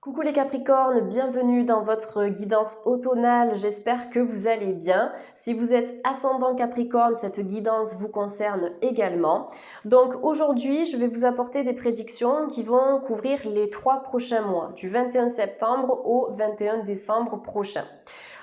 Coucou les Capricornes, bienvenue dans votre guidance automnale, j'espère que vous allez bien. Si vous êtes ascendant Capricorne, cette guidance vous concerne également. Donc aujourd'hui, je vais vous apporter des prédictions qui vont couvrir les 3 prochains mois, du 21 septembre au 21 décembre prochain.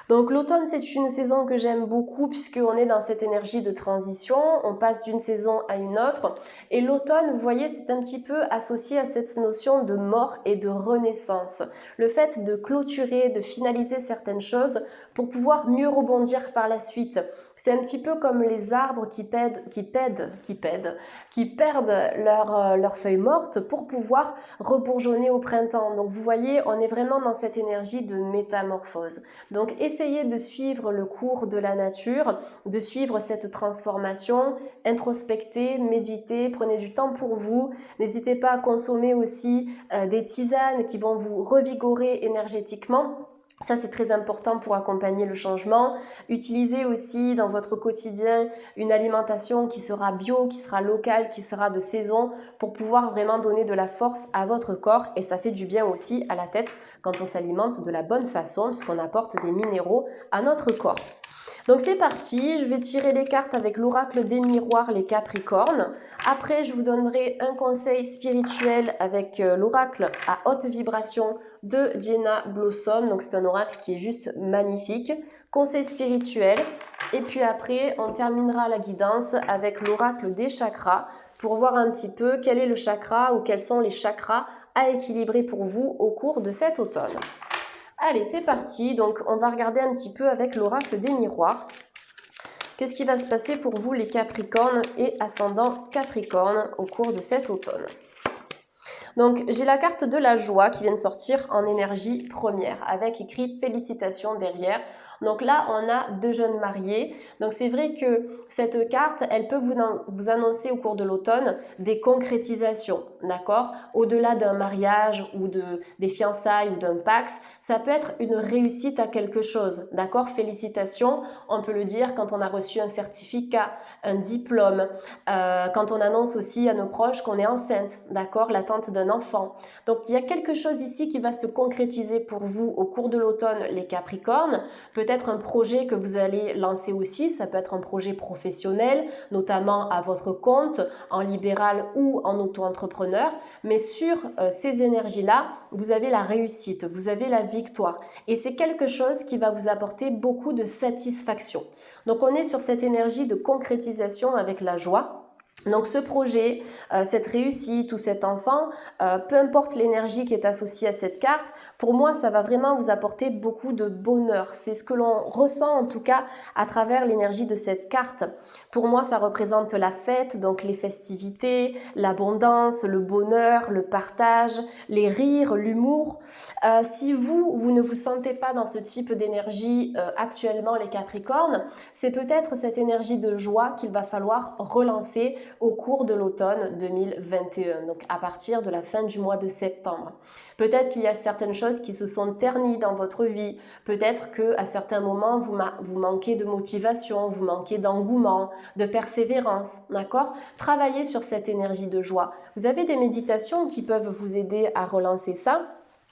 Donc l'automne, c'est une saison que j'aime beaucoup puisqu'on est dans cette énergie de transition, on passe d'une saison à une autre. Et l'automne, vous voyez, c'est un petit peu associé à cette notion de mort et de renaissance. Le fait de clôturer, de finaliser certaines choses pour pouvoir mieux rebondir par la suite. C'est un petit peu comme les arbres qui perdent leurs feuilles mortes pour pouvoir rebourgeonner au printemps. Donc vous voyez, on est vraiment dans cette énergie de métamorphose. Donc essayez de suivre le cours de la nature, de suivre cette transformation, introspectez, méditez, prenez du temps pour vous. N'hésitez pas à consommer aussi des tisanes qui vont vous revigorer énergétiquement. Ça, c'est très important pour accompagner le changement. Utilisez aussi dans votre quotidien une alimentation qui sera bio, qui sera locale, qui sera de saison pour pouvoir vraiment donner de la force à votre corps. Et ça fait du bien aussi à la tête quand on s'alimente de la bonne façon puisqu'on apporte des minéraux à notre corps. Donc c'est parti, je vais tirer les cartes avec l'oracle des miroirs, les Capricornes. Après, je vous donnerai un conseil spirituel avec l'oracle à haute vibration de Jenna Blossom. Donc c'est un oracle qui est juste magnifique. Conseil spirituel. Et puis après, on terminera la guidance avec l'oracle des chakras pour voir un petit peu quel est le chakra ou quels sont les chakras à équilibrer pour vous au cours de cet automne. Allez, c'est parti. Donc, on va regarder un petit peu avec l'oracle des miroirs. Qu'est-ce qui va se passer pour vous, les Capricornes et ascendant Capricorne, au cours de cet automne? Donc, j'ai la carte de la joie qui vient de sortir en énergie première, avec écrit félicitations derrière. Donc là, on a deux jeunes mariés. Donc c'est vrai que cette carte, elle peut vous annoncer au cours de l'automne des concrétisations, d'accord? Au-delà d'un mariage ou des fiançailles ou d'un pax, ça peut être une réussite à quelque chose, d'accord? Félicitations, on peut le dire quand on a reçu un certificat, un diplôme, quand on annonce aussi à nos proches qu'on est enceinte, d'accord? L'attente d'un enfant. Donc il y a quelque chose ici qui va se concrétiser pour vous au cours de l'automne, les Capricornes. Peut-être un projet que vous allez lancer aussi, ça peut être un projet professionnel, notamment à votre compte, en libéral ou en auto-entrepreneur. Mais sur ces énergies-là, vous avez la réussite, vous avez la victoire. Et c'est quelque chose qui va vous apporter beaucoup de satisfaction. Donc on est sur cette énergie de concrétisation avec la joie. Donc ce projet, cette réussite ou cet enfant, peu importe l'énergie qui est associée à cette carte, pour moi ça va vraiment vous apporter beaucoup de bonheur. C'est ce que l'on ressent en tout cas à travers l'énergie de cette carte. Pour moi ça représente la fête, donc les festivités, l'abondance, le bonheur, le partage, les rires, l'humour. Si vous ne vous sentez pas dans ce type d'énergie actuellement les Capricornes, c'est peut-être cette énergie de joie qu'il va falloir relancer au cours de l'automne 2021, donc à partir de la fin du mois de septembre. Peut-être qu'il y a certaines choses qui se sont ternies dans votre vie, peut-être qu'à certains moments vous manquez de motivation, vous manquez d'engouement, de persévérance, d'accord? Travaillez sur cette énergie de joie. Vous avez des méditations qui peuvent vous aider à relancer ça,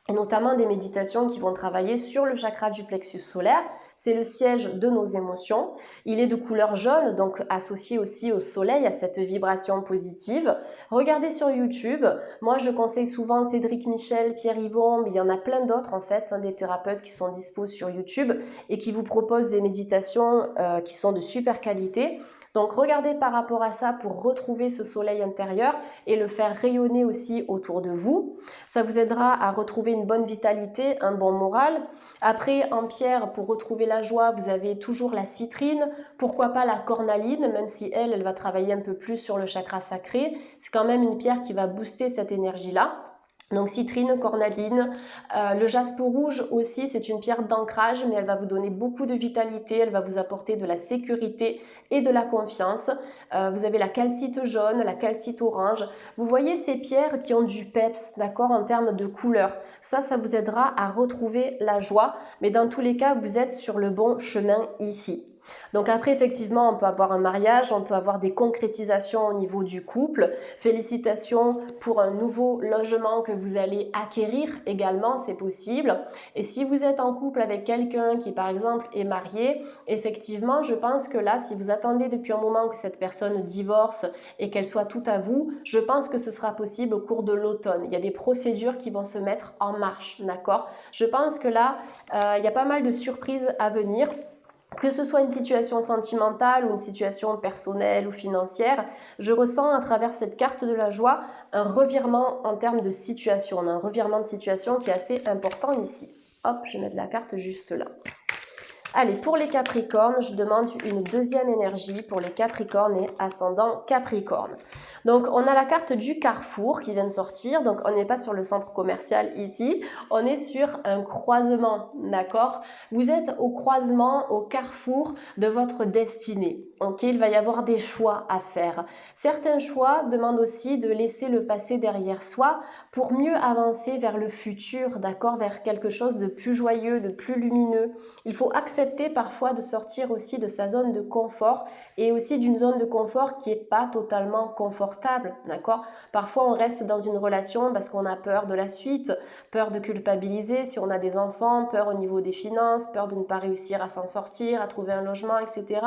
et notamment des méditations qui vont travailler sur le chakra du plexus solaire. C'est le siège de nos émotions. Il est de couleur jaune, donc associé aussi au soleil, à cette vibration positive. Regardez sur YouTube. Moi, je conseille souvent Cédric Michel, Pierre Yvon, mais il y en a plein d'autres en fait, des thérapeutes qui sont dispos sur YouTube et qui vous proposent des méditations qui sont de super qualité. Donc regardez par rapport à ça pour retrouver ce soleil intérieur et le faire rayonner aussi autour de vous. Ça vous aidera à retrouver une bonne vitalité, un bon moral. Après, en pierre, pour retrouver la joie, vous avez toujours la citrine. Pourquoi pas la cornaline, même si elle va travailler un peu plus sur le chakra sacré. C'est quand même une pierre qui va booster cette énergie-là. Donc citrine, cornaline, le jaspe rouge aussi, c'est une pierre d'ancrage, mais elle va vous donner beaucoup de vitalité, elle va vous apporter de la sécurité et de la confiance. Vous avez la calcite jaune, la calcite orange. Vous voyez ces pierres qui ont du peps, d'accord, en termes de couleur. Ça vous aidera à retrouver la joie, mais dans tous les cas, vous êtes sur le bon chemin ici. Donc après, effectivement, on peut avoir un mariage, on peut avoir des concrétisations au niveau du couple. Félicitations pour un nouveau logement que vous allez acquérir également, c'est possible. Et si vous êtes en couple avec quelqu'un qui, par exemple, est marié, effectivement, je pense que là, si vous attendez depuis un moment que cette personne divorce et qu'elle soit tout à vous, je pense que ce sera possible au cours de l'automne. Il y a des procédures qui vont se mettre en marche, d'accord? Je pense que là, il y a pas mal de surprises à venir. Que ce soit une situation sentimentale ou une situation personnelle ou financière, je ressens à travers cette carte de la joie un revirement en termes de situation. On a un revirement de situation qui est assez important ici. Hop, je vais mettre la carte juste là. Allez, pour les Capricornes, je demande une deuxième énergie pour les Capricornes et ascendant Capricorne. Donc, on a la carte du carrefour qui vient de sortir. Donc, on n'est pas sur le centre commercial ici. On est sur un croisement, d'accord? Vous êtes au croisement, au carrefour de votre destinée. Ok, il va y avoir des choix à faire. Certains choix demandent aussi de laisser le passé derrière soi pour mieux avancer vers le futur, d'accord? Vers quelque chose de plus joyeux, de plus lumineux. Il faut accepter parfois de sortir aussi de sa zone de confort et aussi d'une zone de confort qui n'est pas totalement confortable, d'accord? Parfois on reste dans une relation parce qu'on a peur de la suite, peur de culpabiliser si on a des enfants, peur au niveau des finances, peur de ne pas réussir à s'en sortir, à trouver un logement, etc.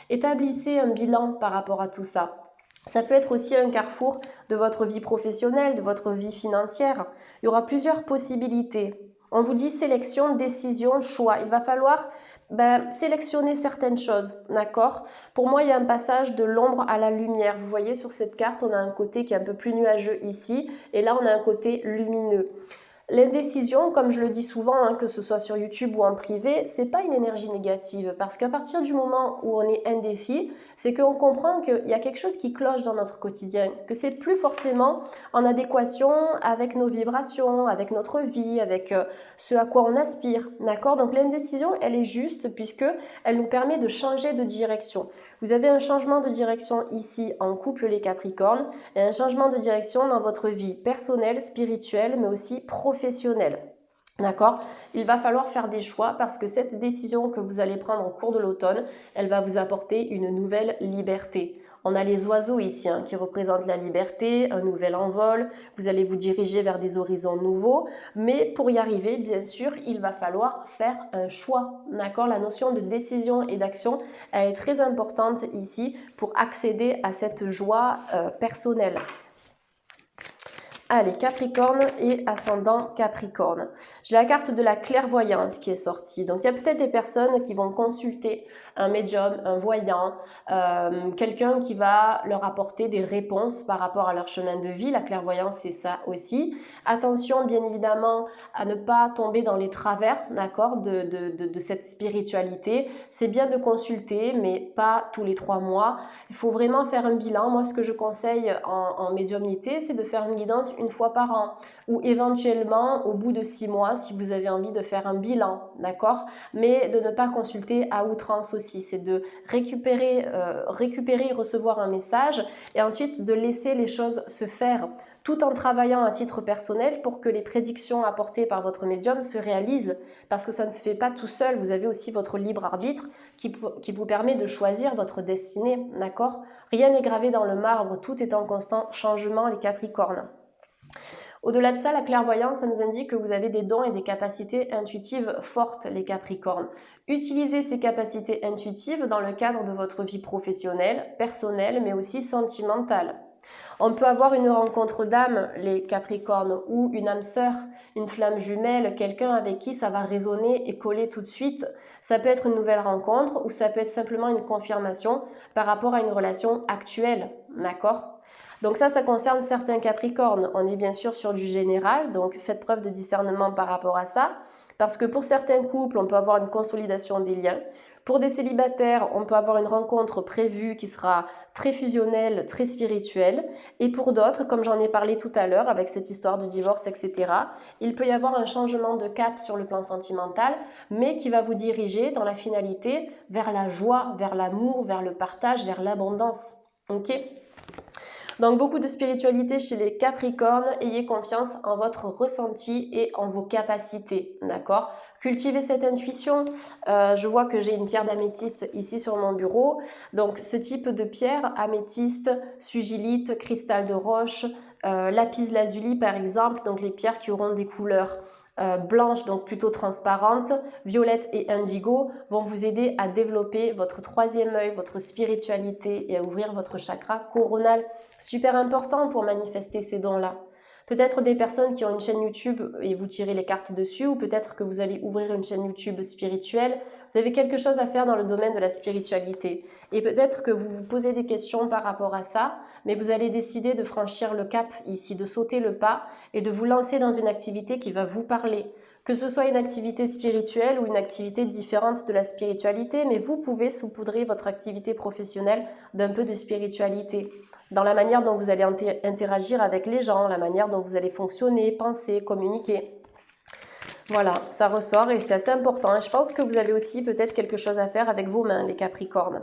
Établissez un bilan par rapport à tout ça. Ça peut être aussi un carrefour de votre vie professionnelle, de votre vie financière. Il y aura plusieurs possibilités. On vous dit sélection, décision, choix. Il va falloir sélectionner certaines choses, d'accord? Pour moi, il y a un passage de l'ombre à la lumière. Vous voyez, sur cette carte, on a un côté qui est un peu plus nuageux ici, et là, on a un côté lumineux. L'indécision, comme je le dis souvent, que ce soit sur YouTube ou en privé, c'est pas une énergie négative parce qu'à partir du moment où on est indécis, c'est qu'on comprend qu'il y a quelque chose qui cloche dans notre quotidien, que c'est plus forcément en adéquation avec nos vibrations, avec notre vie, avec ce à quoi on aspire, d'accord? Donc l'indécision, elle est juste puisque elle nous permet de changer de direction. Vous avez un changement de direction ici en couple les Capricornes et un changement de direction dans votre vie personnelle, spirituelle, mais aussi professionnelle. D'accord? Il va falloir faire des choix parce que cette décision que vous allez prendre au cours de l'automne, elle va vous apporter une nouvelle liberté. On a les oiseaux ici qui représentent la liberté, un nouvel envol. Vous allez vous diriger vers des horizons nouveaux. Mais pour y arriver, bien sûr, il va falloir faire un choix. D'accord? La notion de décision et d'action, elle est très importante ici pour accéder à cette joie personnelle. Allez, Capricorne et ascendant Capricorne. J'ai la carte de la clairvoyance qui est sortie. Donc, il y a peut-être des personnes qui vont consulter un médium, un voyant, quelqu'un qui va leur apporter des réponses par rapport à leur chemin de vie. La clairvoyance, c'est ça aussi. Attention, bien évidemment, à ne pas tomber dans les travers, d'accord, de cette spiritualité. C'est bien de consulter, mais pas tous les 3 mois. Il faut vraiment faire un bilan. Moi, ce que je conseille en médiumnité, c'est de faire une guidance une fois par an ou éventuellement au bout de 6 mois si vous avez envie de faire un bilan, d'accord? Mais de ne pas consulter à outrance aussi. C'est de récupérer et recevoir un message et ensuite de laisser les choses se faire tout en travaillant à titre personnel pour que les prédictions apportées par votre médium se réalisent parce que ça ne se fait pas tout seul. Vous avez aussi votre libre arbitre qui vous permet de choisir votre destinée, d'accord? Rien n'est gravé dans le marbre, tout est en constant changement, les Capricornes. Au-delà de ça, la clairvoyance, ça nous indique que vous avez des dons et des capacités intuitives fortes, les Capricornes. Utilisez ces capacités intuitives dans le cadre de votre vie professionnelle, personnelle, mais aussi sentimentale. On peut avoir une rencontre d'âme, les Capricornes, ou une âme sœur, une flamme jumelle, quelqu'un avec qui ça va résonner et coller tout de suite. Ça peut être une nouvelle rencontre ou ça peut être simplement une confirmation par rapport à une relation actuelle, d'accord ? Donc ça concerne certains Capricornes. On est bien sûr sur du général, donc faites preuve de discernement par rapport à ça. Parce que pour certains couples, on peut avoir une consolidation des liens. Pour des célibataires, on peut avoir une rencontre prévue qui sera très fusionnelle, très spirituelle. Et pour d'autres, comme j'en ai parlé tout à l'heure avec cette histoire de divorce, etc., il peut y avoir un changement de cap sur le plan sentimental, mais qui va vous diriger dans la finalité vers la joie, vers l'amour, vers le partage, vers l'abondance. Ok ? Donc beaucoup de spiritualité chez les Capricornes, ayez confiance en votre ressenti et en vos capacités, d'accord? Cultivez cette intuition. Je vois que j'ai une pierre d'améthyste ici sur mon bureau. Donc ce type de pierre, améthyste, sugilite, cristal de roche, lapis lazuli par exemple, donc les pierres qui auront des couleurs blanches, donc plutôt transparentes, violettes et indigo, vont vous aider à développer votre troisième œil, votre spiritualité et à ouvrir votre chakra coronal. Super important pour manifester ces dons-là. Peut-être des personnes qui ont une chaîne YouTube et vous tirez les cartes dessus, ou peut-être que vous allez ouvrir une chaîne YouTube spirituelle. Vous avez quelque chose à faire dans le domaine de la spiritualité. Et peut-être que vous vous posez des questions par rapport à ça, mais vous allez décider de franchir le cap ici, de sauter le pas et de vous lancer dans une activité qui va vous parler. Que ce soit une activité spirituelle ou une activité différente de la spiritualité, mais vous pouvez saupoudrer votre activité professionnelle d'un peu de spiritualité. Dans la manière dont vous allez interagir avec les gens, la manière dont vous allez fonctionner, penser, communiquer. Voilà, ça ressort et c'est assez important. Et je pense que vous avez aussi peut-être quelque chose à faire avec vos mains, les Capricornes.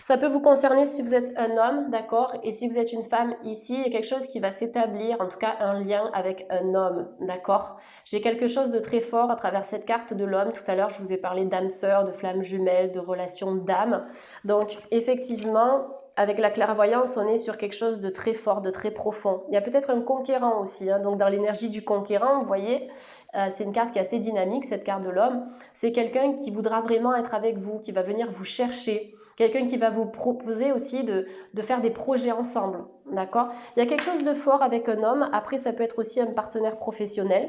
Ça peut vous concerner si vous êtes un homme, d'accord? Et si vous êtes une femme ici, il y a quelque chose qui va s'établir, en tout cas un lien avec un homme, d'accord? J'ai quelque chose de très fort à travers cette carte de l'homme. Tout à l'heure, je vous ai parlé d'âme sœur, de flamme jumelle, de relation d'âme. Donc, effectivement, avec la clairvoyance, on est sur quelque chose de très fort, de très profond. Il y a peut-être un conquérant aussi, hein. Donc dans l'énergie du conquérant, vous voyez, c'est une carte qui est assez dynamique, cette carte de l'homme. C'est quelqu'un qui voudra vraiment être avec vous, qui va venir vous chercher. Quelqu'un qui va vous proposer aussi de faire des projets ensemble, d'accord? Il y a quelque chose de fort avec un homme. Après, ça peut être aussi un partenaire professionnel.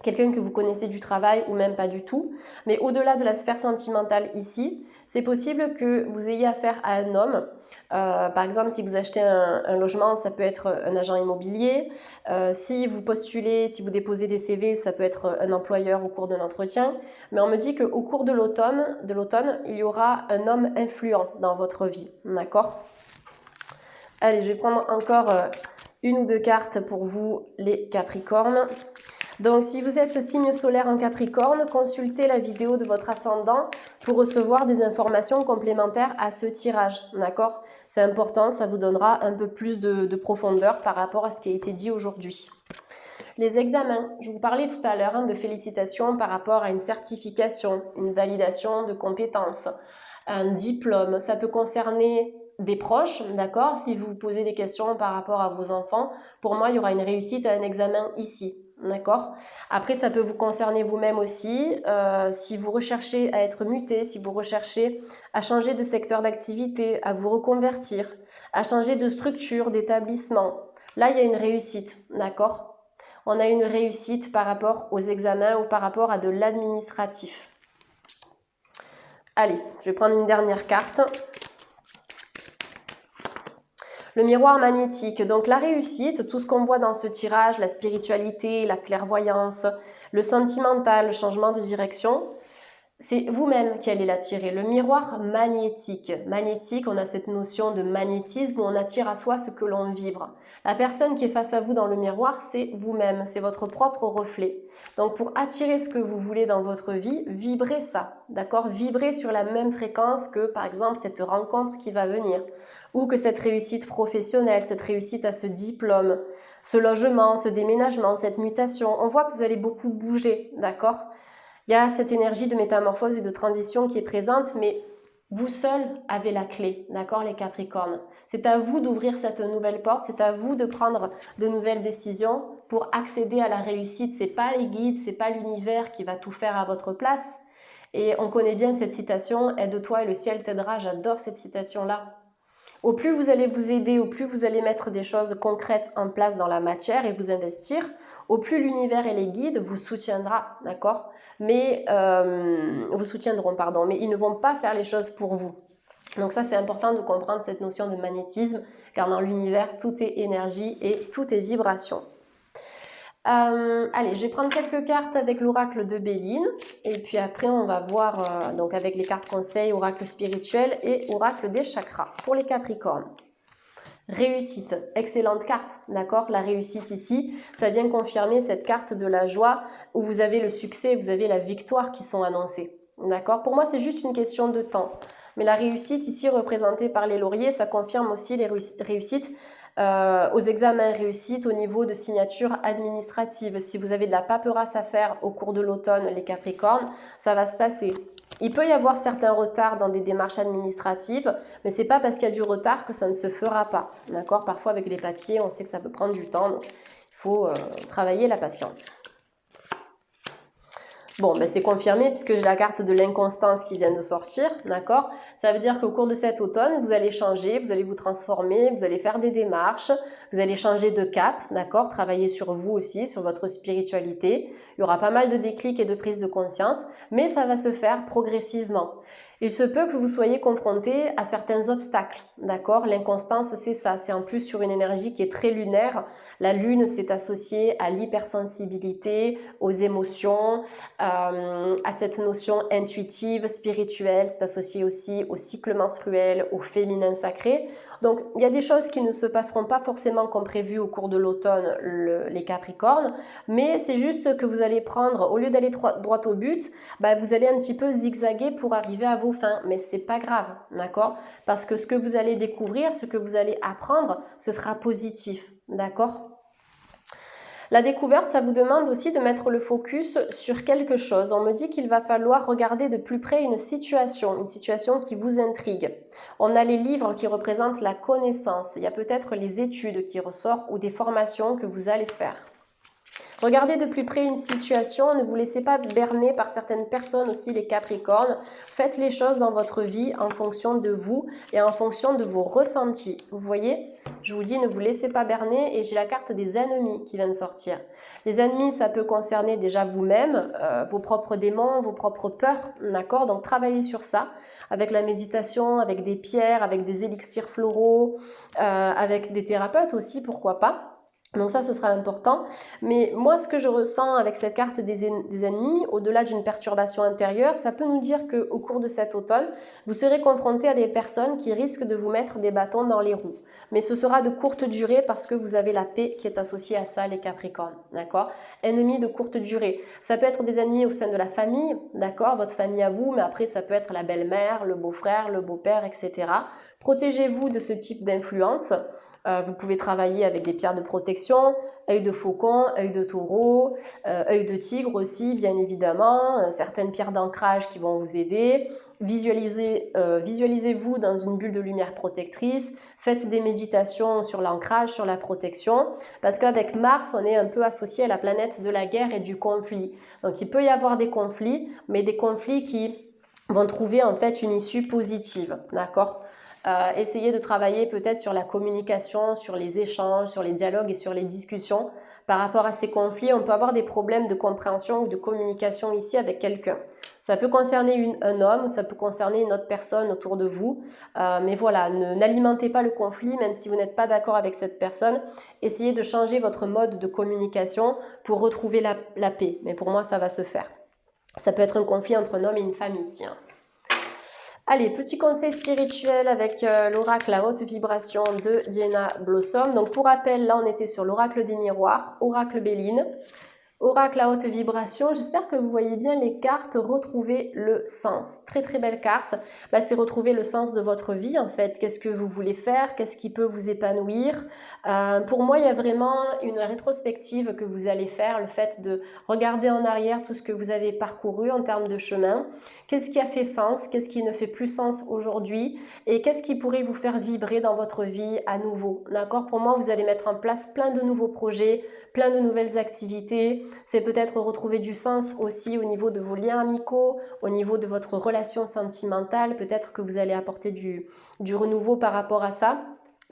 Quelqu'un que vous connaissez du travail ou même pas du tout. Mais au-delà de la sphère sentimentale ici, c'est possible que vous ayez affaire à un homme. Par exemple, si vous achetez un logement, ça peut être un agent immobilier. Si vous postulez, si vous déposez des CV, ça peut être un employeur au cours d'un entretien. Mais on me dit qu'au cours de l'automne, il y aura un homme influent dans votre vie. D'accord? Allez, je vais prendre encore une ou deux cartes pour vous, les Capricornes. Donc, si vous êtes signe solaire en Capricorne, consultez la vidéo de votre ascendant pour recevoir des informations complémentaires à ce tirage, d'accord? C'est important, ça vous donnera un peu plus de profondeur par rapport à ce qui a été dit aujourd'hui. Les examens, je vous parlais tout à l'heure de félicitations par rapport à une certification, une validation de compétences, un diplôme. Ça peut concerner des proches, d'accord? Si vous vous posez des questions par rapport à vos enfants, pour moi, il y aura une réussite à un examen ici. D'accord? Après, ça peut vous concerner vous-même aussi. Si vous recherchez à être muté, si vous recherchez à changer de secteur d'activité, à vous reconvertir, à changer de structure, d'établissement, là, il y a une réussite. D'accord? On a une réussite par rapport aux examens ou par rapport à de l'administratif. Allez, je vais prendre une dernière carte. Le miroir magnétique, donc la réussite, tout ce qu'on voit dans ce tirage, la spiritualité, la clairvoyance, le sentimental, le changement de direction, c'est vous-même qui allez l'attirer. Le miroir magnétique. Magnétique, on a cette notion de magnétisme où on attire à soi ce que l'on vibre. La personne qui est face à vous dans le miroir, c'est vous-même, c'est votre propre reflet. Donc pour attirer ce que vous voulez dans votre vie, vibrez ça, d'accord? Vibrez sur la même fréquence que par exemple cette rencontre qui va venir ou que cette réussite professionnelle, cette réussite à ce diplôme, ce logement, ce déménagement, cette mutation. On voit que vous allez beaucoup bouger, d'accord? Il y a cette énergie de métamorphose et de transition qui est présente, mais vous seul avez la clé, d'accord les Capricornes? C'est à vous d'ouvrir cette nouvelle porte, c'est à vous de prendre de nouvelles décisions pour accéder à la réussite. C'est pas les guides, c'est pas l'univers qui va tout faire à votre place. Et on connaît bien cette citation, aide-toi et le ciel t'aidera. J'adore cette citation-là. Au plus vous allez vous aider, au plus vous allez mettre des choses concrètes en place dans la matière et vous investir, au plus l'univers et les guides vous soutiendront, d'accord? Mais vous soutiendront, pardon, mais ils ne vont pas faire les choses pour vous. Donc ça, c'est important de comprendre cette notion de magnétisme, car dans l'univers, tout est énergie et tout est vibration. Allez, je vais prendre quelques cartes avec l'oracle de Béline et puis après on va voir donc avec les cartes conseils, oracle spirituel et oracle des chakras pour les Capricornes. Réussite, excellente carte, d'accord? La réussite ici, ça vient confirmer cette carte de la joie où vous avez le succès, vous avez la victoire qui sont annoncées, d'accord? Pour moi, c'est juste une question de temps. Mais la réussite ici représentée par les lauriers, ça confirme aussi les réussites aux examens, réussites au niveau de signature administrative. Si vous avez de la paperasse à faire au cours de l'automne, les Capricornes, ça va se passer. Il peut y avoir certains retards dans des démarches administratives, mais c'est pas parce qu'il y a du retard que ça ne se fera pas. D'accord? Parfois avec les papiers, on sait que ça peut prendre du temps, donc il faut travailler la patience. Bon, ben c'est confirmé puisque j'ai la carte de l'inconstance qui vient de sortir, d'accord? Ça veut dire qu'au cours de cet automne, vous allez changer, vous allez vous transformer, vous allez faire des démarches, vous allez changer de cap, d'accord? Travailler sur vous aussi, sur votre spiritualité. Il y aura pas mal de déclics et de prises de conscience, mais ça va se faire progressivement. Il se peut que vous soyez confronté à certains obstacles, d'accord? L'inconstance, c'est ça, c'est en plus sur une énergie qui est très lunaire. La lune, c'est associé à l'hypersensibilité, aux émotions, à cette notion intuitive, spirituelle, c'est associé aussi au cycle menstruel, au féminin sacré. Donc, il y a des choses qui ne se passeront pas forcément comme prévu au cours de l'automne, les Capricornes, mais c'est juste que vous allez prendre, au lieu d'aller droit au but, vous allez un petit peu zigzaguer pour arriver à vos fins, mais c'est pas grave, d'accord? Parce que ce que vous allez découvrir, ce que vous allez apprendre, ce sera positif, d'accord? La découverte, ça vous demande aussi de mettre le focus sur quelque chose. On me dit qu'il va falloir regarder de plus près une situation qui vous intrigue. On a les livres qui représentent la connaissance. Il y a peut-être les études qui ressortent ou des formations que vous allez faire. Regardez de plus près une situation, ne vous laissez pas berner par certaines personnes aussi, les Capricornes. Faites les choses dans votre vie en fonction de vous et en fonction de vos ressentis. Vous voyez, je vous dis, ne vous laissez pas berner et j'ai la carte des ennemis qui vient de sortir. Les ennemis, ça peut concerner déjà vous-même, vos propres démons, vos propres peurs, d'accord? Donc travaillez sur ça avec la méditation, avec des pierres, avec des élixirs floraux, avec des thérapeutes aussi, pourquoi pas. Donc ça, ce sera important. Mais moi, ce que je ressens avec cette carte des ennemis, au-delà d'une perturbation intérieure, ça peut nous dire qu'au cours de cet automne, vous serez confronté à des personnes qui risquent de vous mettre des bâtons dans les roues. Mais ce sera de courte durée parce que vous avez la paix qui est associée à ça, les Capricornes, d'accord? Ennemis de courte durée. Ça peut être des ennemis au sein de la famille, d'accord? Votre famille à vous, mais après, ça peut être la belle-mère, le beau-frère, le beau-père, etc. Protégez-vous de ce type d'influence. Vous pouvez travailler avec des pierres de protection, œil de faucon, œil de taureau, œil de tigre aussi, bien évidemment, certaines pierres d'ancrage qui vont vous aider. Visualisez-vous dans une bulle de lumière protectrice, faites des méditations sur l'ancrage, sur la protection, parce qu'avec Mars, on est un peu associé à la planète de la guerre et du conflit. Donc il peut y avoir des conflits, mais des conflits qui vont trouver en fait une issue positive, d'accord ? Essayez de travailler peut-être sur la communication, sur les échanges, sur les dialogues et sur les discussions. Par rapport à ces conflits, on peut avoir des problèmes de compréhension ou de communication ici avec quelqu'un. Ça peut concerner un homme ou ça peut concerner une autre personne autour de vous. Mais voilà, n'alimentez pas le conflit même si vous n'êtes pas d'accord avec cette personne. Essayez de changer votre mode de communication pour retrouver la paix. Mais pour moi, ça va se faire. Ça peut être un conflit entre un homme et une femme ici. Allez, petit conseil spirituel avec l'oracle à haute vibration de Diana Blossom. Donc pour rappel, là on était sur l'oracle des miroirs, oracle Béline. Oracle à haute vibration, j'espère que vous voyez bien les cartes retrouver le sens. Très très belle carte, c'est retrouver le sens de votre vie en fait. Qu'est-ce que vous voulez faire, qu'est-ce qui peut vous épanouir. Pour moi, il y a vraiment une rétrospective que vous allez faire, le fait de regarder en arrière tout ce que vous avez parcouru en termes de chemin. Qu'est-ce qui a fait sens, qu'est-ce qui ne fait plus sens aujourd'hui et qu'est-ce qui pourrait vous faire vibrer dans votre vie à nouveau. D'accord? Pour moi, vous allez mettre en place plein de nouveaux projets, plein de nouvelles activités. C'est peut-être retrouver du sens aussi au niveau de vos liens amicaux, au niveau de votre relation sentimentale. Peut-être que vous allez apporter du renouveau par rapport à ça.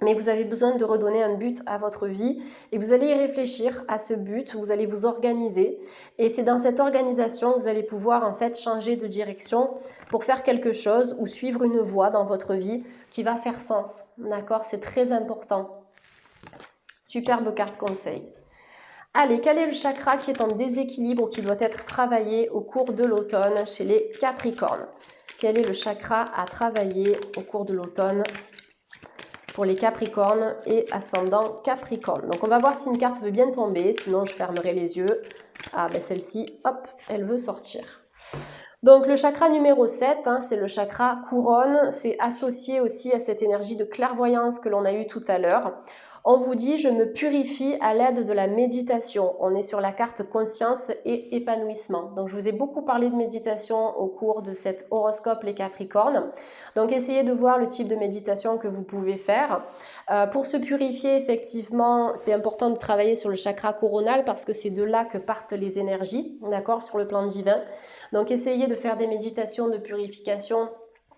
Mais vous avez besoin de redonner un but à votre vie et vous allez y réfléchir à ce but, vous allez vous organiser et c'est dans cette organisation que vous allez pouvoir en fait changer de direction pour faire quelque chose ou suivre une voie dans votre vie qui va faire sens. D'accord? C'est très important. Superbe carte conseil. Allez, quel est le chakra qui est en déséquilibre ou qui doit être travaillé au cours de l'automne chez les Capricornes? Quel est le chakra à travailler au cours de l'automne pour les Capricornes et ascendant Capricorne? Donc on va voir si une carte veut bien tomber, sinon je fermerai les yeux. Ah ben celle-ci, hop, elle veut sortir. Donc le chakra numéro 7, c'est le chakra couronne, c'est associé aussi à cette énergie de clairvoyance que l'on a eue tout à l'heure. On vous dit, je me purifie à l'aide de la méditation. On est sur la carte conscience et épanouissement. Donc, je vous ai beaucoup parlé de méditation au cours de cet horoscope les Capricornes. Donc, essayez de voir le type de méditation que vous pouvez faire. Pour se purifier, effectivement, c'est important de travailler sur le chakra coronal parce que c'est de là que partent les énergies, d'accord, sur le plan divin. Donc, essayez de faire des méditations de purification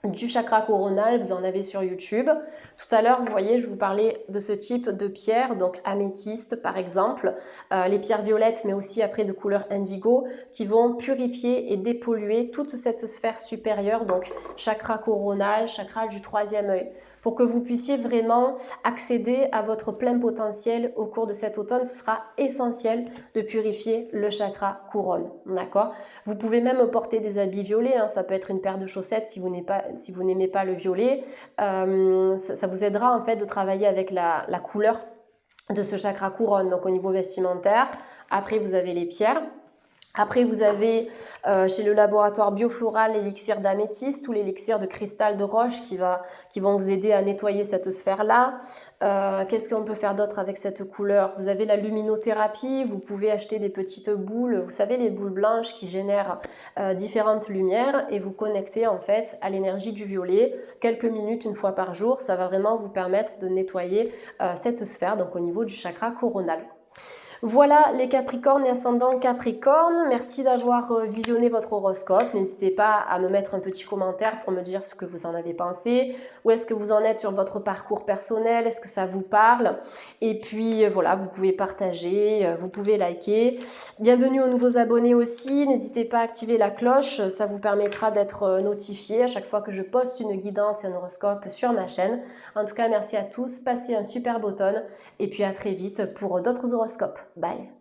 du chakra coronal, vous en avez sur YouTube. Tout à l'heure, vous voyez, je vous parlais de ce type de pierre, donc améthyste par exemple, les pierres violettes, mais aussi après de couleur indigo, qui vont purifier et dépolluer toute cette sphère supérieure, donc chakra coronal, chakra du troisième œil, pour que vous puissiez vraiment accéder à votre plein potentiel au cours de cet automne. Ce sera essentiel de purifier le chakra couronne, d'accord? Vous pouvez même porter des habits violets, ça peut être une paire de chaussettes si vous n'aimez pas le violet. Ça vous aidera en fait de travailler avec la couleur de ce chakra couronne, donc au niveau vestimentaire. Après, vous avez les pierres. Après, vous avez chez le laboratoire Biofloral l'élixir d'améthyste ou l'élixir de cristal de roche qui vont vous aider à nettoyer cette sphère-là. Qu'est-ce qu'on peut faire d'autre avec cette couleur? Vous avez la luminothérapie, vous pouvez acheter des petites boules, vous savez, les boules blanches qui génèrent différentes lumières et vous connecter en fait à l'énergie du violet quelques minutes une fois par jour. Ça va vraiment vous permettre de nettoyer cette sphère, donc au niveau du chakra coronal. Voilà les Capricornes et ascendant Capricorne, merci d'avoir visionné votre horoscope. N'hésitez pas à me mettre un petit commentaire pour me dire ce que vous en avez pensé. Où est-ce que vous en êtes sur votre parcours personnel? Est-ce que ça vous parle? Et puis voilà, vous pouvez partager, vous pouvez liker. Bienvenue aux nouveaux abonnés aussi. N'hésitez pas à activer la cloche, ça vous permettra d'être notifié à chaque fois que je poste une guidance et un horoscope sur ma chaîne. En tout cas, merci à tous, passez un super automne et puis à très vite pour d'autres horoscopes. Bye.